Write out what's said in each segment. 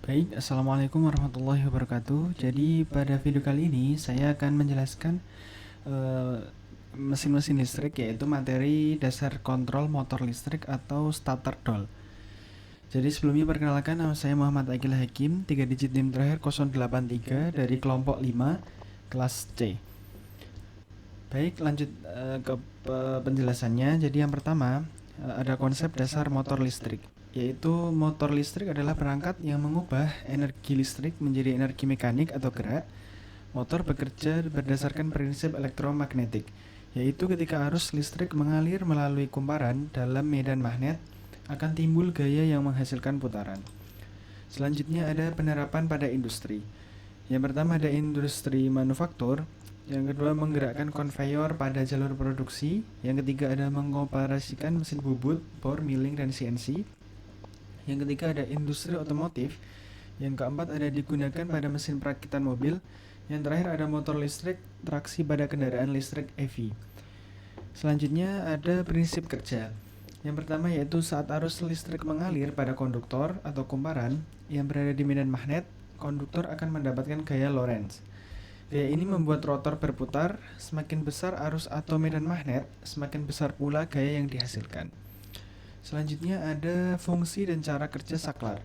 Baik, Assalamualaikum warahmatullahi wabarakatuh. Jadi pada video kali ini saya akan menjelaskan eh, mesin-mesin listrik, yaitu materi dasar kontrol motor listrik atau starter doll. Jadi sebelumnya perkenalkan, nama saya Muhammad Akil Hakim, 3 digit NIM terakhir 083 dari kelompok 5 kelas C. Baik, lanjut ke penjelasannya. Jadi yang pertama, ada konsep dasar motor listrik, yaitu motor listrik adalah perangkat yang mengubah energi listrik menjadi energi mekanik atau gerak. Motor bekerja berdasarkan prinsip elektromagnetik, yaitu ketika arus listrik mengalir melalui kumparan dalam medan magnet, akan timbul gaya yang menghasilkan putaran. Selanjutnya ada penerapan pada industri. Yang pertama ada industri manufaktur, yang kedua menggerakkan konveyor pada jalur produksi, yang ketiga ada mengoperasikan mesin bubut, bor, milling, dan CNC, yang ketiga ada industri otomotif, yang keempat ada digunakan pada mesin perakitan mobil, yang terakhir ada motor listrik traksi pada kendaraan listrik EV. Selanjutnya ada prinsip kerja. Yang pertama yaitu saat arus listrik mengalir pada konduktor atau kumparan yang berada di medan magnet, konduktor akan mendapatkan gaya Lorentz. Gaya ini membuat rotor berputar, semakin besar arus atau medan magnet, semakin besar pula gaya yang dihasilkan. Selanjutnya ada fungsi dan cara kerja saklar.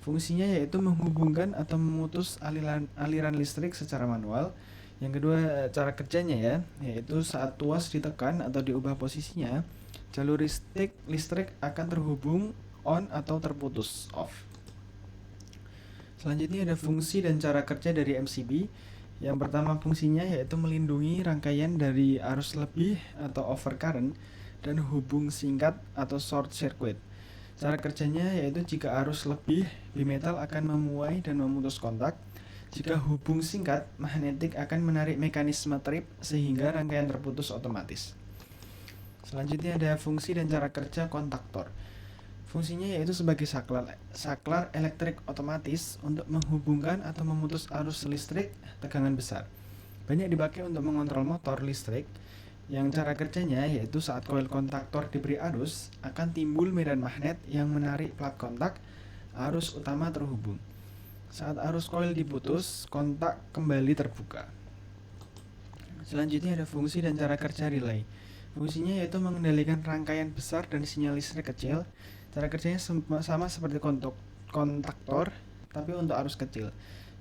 Fungsinya yaitu menghubungkan atau memutus aliran listrik secara manual. Yang kedua, cara kerjanya yaitu saat tuas ditekan atau diubah posisinya, jalur listrik akan terhubung on atau terputus off. Selanjutnya ada fungsi dan cara kerja dari MCB. Yang pertama fungsinya yaitu melindungi rangkaian dari arus lebih atau overcurrent dan hubung singkat atau short circuit. Cara kerjanya yaitu jika arus lebih, bimetal akan memuai dan memutus kontak. Jika hubung singkat, magnetik akan menarik mekanisme trip sehingga rangkaian terputus otomatis. Selanjutnya ada fungsi dan cara kerja kontaktor. Fungsinya yaitu sebagai saklar elektrik otomatis untuk menghubungkan atau memutus arus listrik tegangan besar. Banyak dipakai untuk mengontrol motor listrik. Yang cara kerjanya yaitu saat koil kontaktor diberi arus, akan timbul medan magnet yang menarik plat kontak, arus utama terhubung. Saat arus koil diputus, kontak kembali terbuka. Selanjutnya ada fungsi dan cara kerja relay. Fungsinya yaitu mengendalikan rangkaian besar dan sinyal listrik kecil. Cara kerjanya sama seperti kontaktor, tapi untuk arus kecil.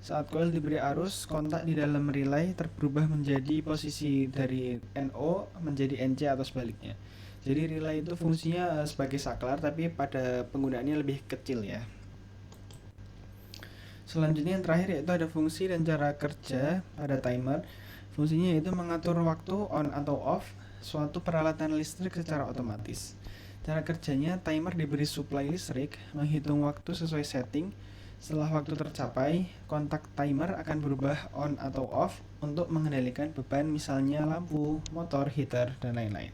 Saat koil diberi arus, kontak di dalam relay berubah menjadi posisi dari NO menjadi NC atau sebaliknya. Jadi relay itu fungsinya sebagai saklar, tapi pada penggunaannya lebih kecil ya. Selanjutnya yang terakhir yaitu ada fungsi dan cara kerja pada timer. Fungsinya yaitu mengatur waktu on atau off suatu peralatan listrik secara otomatis. Cara kerjanya, timer diberi suplai listrik, menghitung waktu sesuai setting. Setelah waktu tercapai, kontak timer akan berubah on atau off untuk mengendalikan beban, misalnya lampu, motor, heater, dan lain-lain.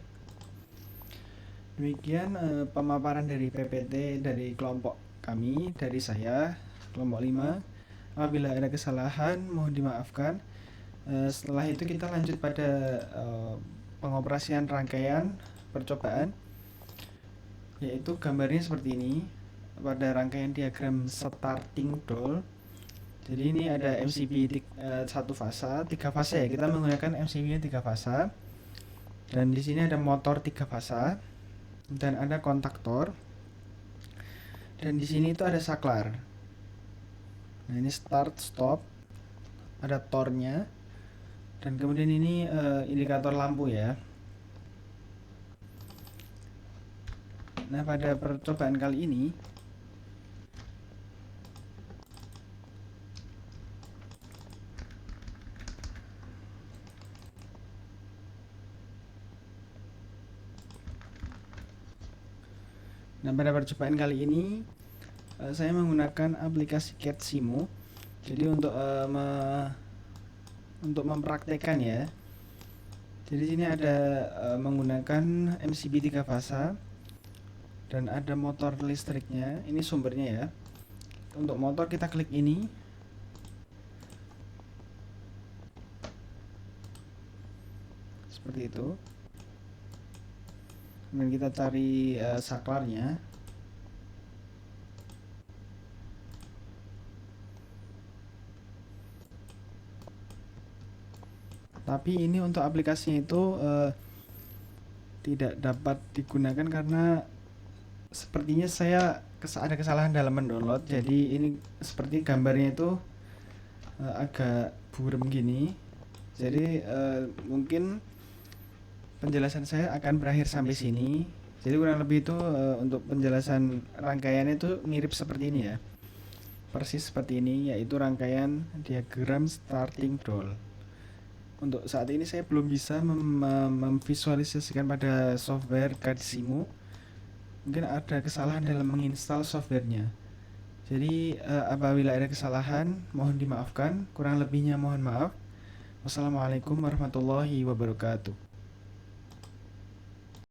Demikian pemaparan dari PPT dari kelompok kami, dari saya, kelompok 5. Apabila ada kesalahan, mohon dimaafkan. Setelah itu kita lanjut pada pengoperasian rangkaian percobaan, yaitu gambarnya seperti ini pada rangkaian diagram starting doll. Jadi ini ada MCB satu fasa, 3 fasa ya. Kita menggunakan MCB-nya 3 fasa. Dan di sini ada motor 3 fasa dan ada kontaktor. Dan di sini itu ada saklar. Nah, ini start stop. Ada tornya. Dan kemudian ini indikator lampu ya. Nah, pada percobaan kali ini saya menggunakan aplikasi CATSIMO. Jadi untuk mempraktekkan ya. Jadi sini ada menggunakan MCB 3 fasa dan ada motor listriknya. Ini sumbernya ya. Untuk motor kita klik ini. Seperti itu. Kemudian kita cari saklarnya. Tapi ini untuk aplikasinya itu tidak dapat digunakan karena sepertinya saya ada kesalahan dalam mendownload. Jadi ini seperti gambarnya itu agak buram gini. Jadi mungkin penjelasan saya akan berakhir sampai sini. Jadi kurang lebih itu untuk penjelasan rangkaiannya itu mirip seperti ini ya. Persis seperti ini, yaitu rangkaian diagram starting doll. Untuk saat ini saya belum bisa memvisualisasikan pada software Cadsimu. Mungkin ada kesalahan dalam menginstal softwarenya. Jadi apabila ada kesalahan mohon dimaafkan, kurang lebihnya mohon maaf. Wassalamualaikum warahmatullahi wabarakatuh.